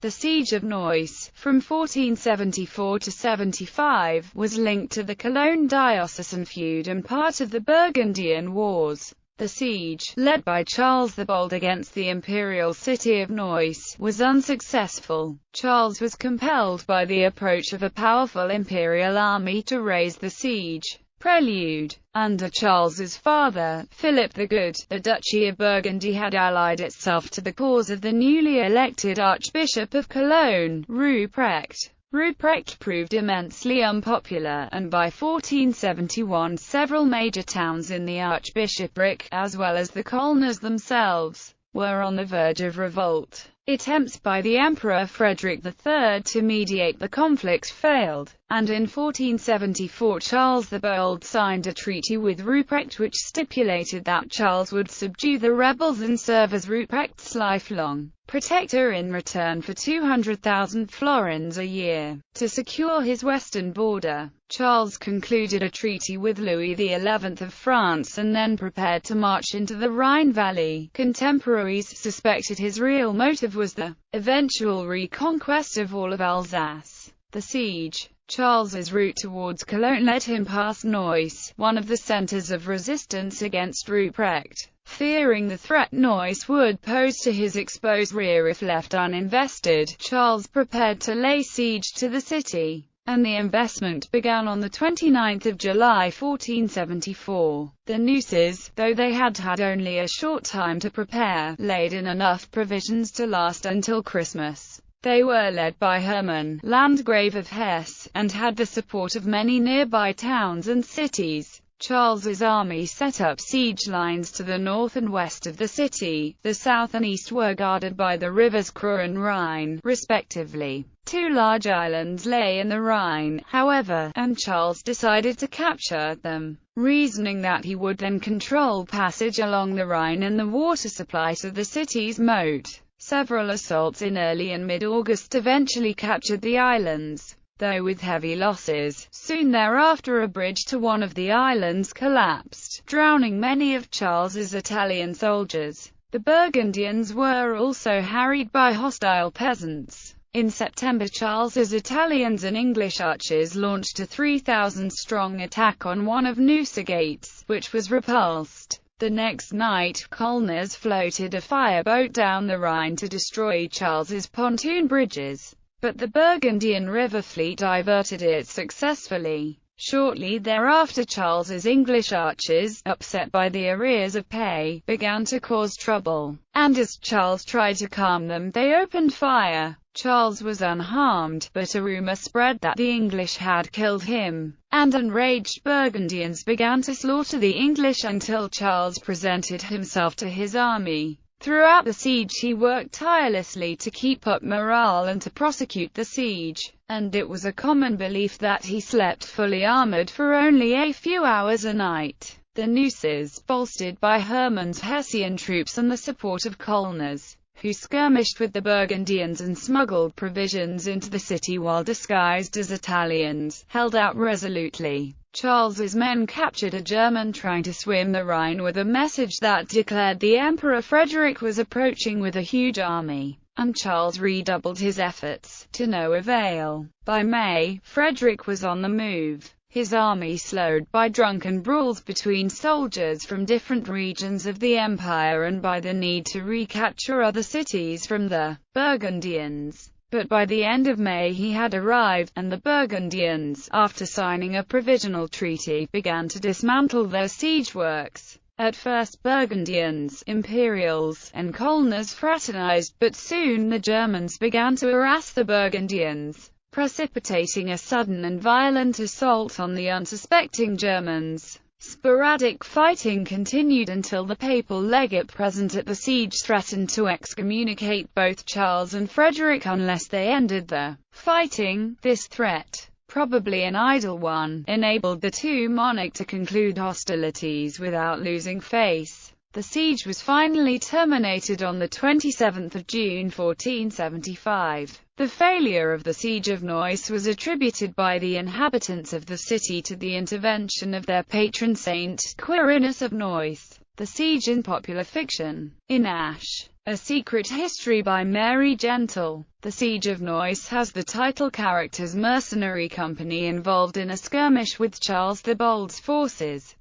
The Siege of Neuss, from 1474 to 75, was linked to the Cologne Diocesan Feud and part of the Burgundian Wars. The siege, led by Charles the Bold against the imperial city of Neuss, was unsuccessful. Charles was compelled by the approach of a powerful imperial army to raise the siege. Prelude. Under Charles's father, Philip the Good, the Duchy of Burgundy had allied itself to the cause of the newly elected Archbishop of Cologne, Ruprecht. Ruprecht proved immensely unpopular, and by 1471 several major towns in the archbishopric, as well as the Kölners themselves, were on the verge of revolt. Attempts by the Emperor Frederick III to mediate the conflict failed, and in 1474 Charles the Bold signed a treaty with Ruprecht which stipulated that Charles would subdue the rebels and serve as Ruprecht's lifelong protector in return for 200,000 florins a year. To secure his western border, Charles concluded a treaty with Louis XI of France and then prepared to march into the Rhine Valley. Contemporaries suspected his real motive was the eventual reconquest of all of Alsace. The siege. Charles's route towards Cologne led him past Neuss, one of the centers of resistance against Ruprecht. Fearing the threat Neuss would pose to his exposed rear if left uninvested, Charles prepared to lay siege to the city, and the investment began on 29 July 1474. The Neusses, though they had had only a short time to prepare, laid in enough provisions to last until Christmas. They were led by Hermann, Landgrave of Hesse, and had the support of many nearby towns and cities. Charles's army set up siege lines to the north and west of the city. The south and east were guarded by the rivers Kruh and Rhine, respectively. Two large islands lay in the Rhine, however, and Charles decided to capture them, reasoning that he would then control passage along the Rhine and the water supply to the city's moat. Several assaults in early and mid-August eventually captured the islands, though with heavy losses. Soon thereafter a bridge to one of the islands collapsed, drowning many of Charles's Italian soldiers. The Burgundians were also harried by hostile peasants. In September Charles's Italians and English archers launched a 3,000-strong attack on one of Neuss gates, which was repulsed. The next night, Kölners floated a fireboat down the Rhine to destroy Charles's pontoon bridges, but the Burgundian river fleet diverted it successfully. Shortly thereafter Charles's English archers, upset by the arrears of pay, began to cause trouble, and as Charles tried to calm them they opened fire. Charles was unharmed, but a rumor spread that the English had killed him, and enraged Burgundians began to slaughter the English until Charles presented himself to his army. Throughout the siege he worked tirelessly to keep up morale and to prosecute the siege, and it was a common belief that he slept fully armored for only a few hours a night. The Neusses, bolstered by Hermann's Hessian troops and the support of Kölners, who skirmished with the Burgundians and smuggled provisions into the city while disguised as Italians, held out resolutely. Charles's men captured a German trying to swim the Rhine with a message that declared the Emperor Frederick was approaching with a huge army, and Charles redoubled his efforts, to no avail. By May, Frederick was on the move, his army slowed by drunken brawls between soldiers from different regions of the empire and by the need to recapture other cities from the Burgundians. But by the end of May he had arrived, and the Burgundians, after signing a provisional treaty, began to dismantle their siege works. At first Burgundians, Imperials, and Kölners fraternized, but soon the Germans began to harass the Burgundians, precipitating a sudden and violent assault on the unsuspecting Germans. Sporadic fighting continued until the papal legate present at the siege threatened to excommunicate both Charles and Frederick unless they ended the fighting. This threat, probably an idle one, enabled the two monarchs to conclude hostilities without losing face. The siege was finally terminated on 27 June 1475. The failure of the Siege of Neuss was attributed by the inhabitants of the city to the intervention of their patron saint, Quirinus of Neuss. The Siege in popular fiction. In Ash, A Secret History by Mary Gentle, The Siege of Neuss has the title character's mercenary company involved in a skirmish with Charles the Bold's forces.